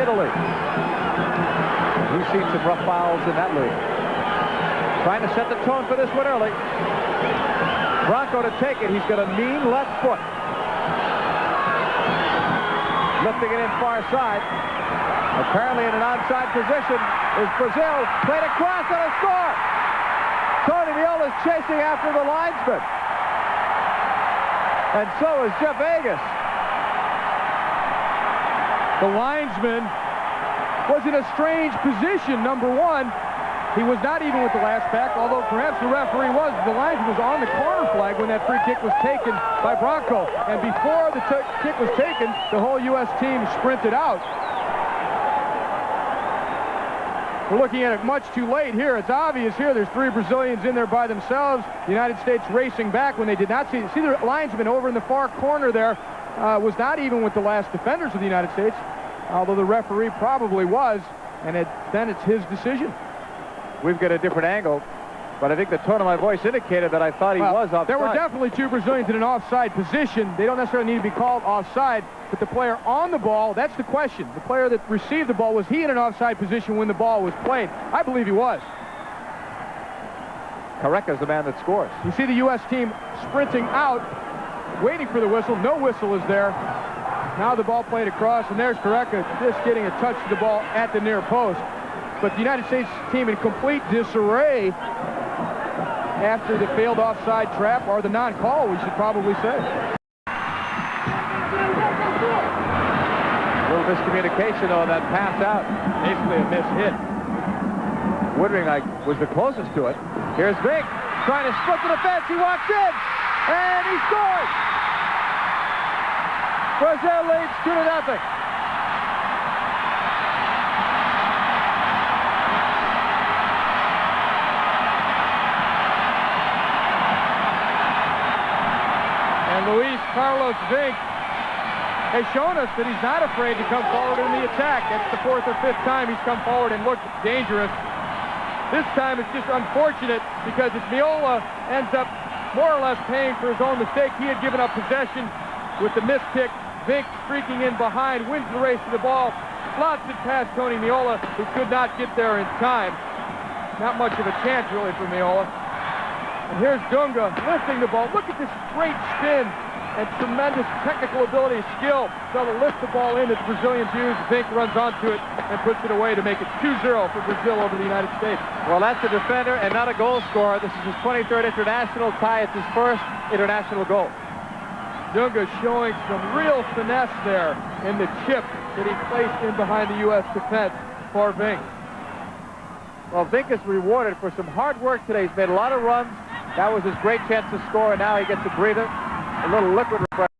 Italy. He's seen some rough fouls in that league. Trying to set the tone for this one early. Bronco to take it. He's got a mean left foot. Lifting it in far side. Apparently in an onside position is Brazil. Played across on a score. Tony Meola's chasing after the linesman. And so is Jeff Agus. The linesman was in a strange position, number one. He was not even with the last back, although perhaps the referee was. The linesman was on the corner flag when that free kick was taken by Bronco. And before the kick was taken, the whole U.S. team sprinted out. We're looking at it much too late here. It's obvious here. There's 3 Brazilians in there by themselves. The United States racing back when they did not see the linesman over in the far corner there was not even with the last defenders of the United States, although the referee probably was, and then it's his decision. We've got a different angle, but I think the tone of my voice indicated that I thought he was offside. There were definitely 2 Brazilians in an offside position. They don't necessarily need to be called offside, but the player on the ball, that's the question. The player that received the ball, was he in an offside position when the ball was played? I believe he was. Careca's the man that scores. You see the U.S. team sprinting out, waiting for the whistle. No whistle is there. Now the ball played across, and there's Careca just getting a touch to the ball at the near post. But the United States team in complete disarray after the failed offside trap, or the non-call, we should probably say. A little miscommunication on that pass out. Basically a missed hit. Woodring was the closest to it. Here's Vink trying to split the defense. He walks in, and he scores. Brazil leads 2-0. Luis Carlos Vink has shown us that he's not afraid to come forward in the attack. That's the 4th or 5th time he's come forward and looked dangerous. This time it's just unfortunate because if Meola ends up more or less paying for his own mistake, he had given up possession with the missed kick. Vink streaking in behind, wins the race to the ball, slots it past Tony Meola, who could not get there in time. Not much of a chance really for Meola. And here's Dunga lifting the ball. Look at this great spin and tremendous technical ability, skill, so to lift the ball in that the Brazilians use. Vink runs onto it and puts it away to make it 2-0 for Brazil over the United States. Well, that's a defender and not a goal scorer. This is his 23rd international tie. It's his first international goal. Dunga showing some real finesse there in the chip that he placed in behind the U.S. defense for Vink. Well, Vink is rewarded for some hard work today. He's made a lot of runs. That was his great chance to score, and now he gets a breather, a little liquid refreshment.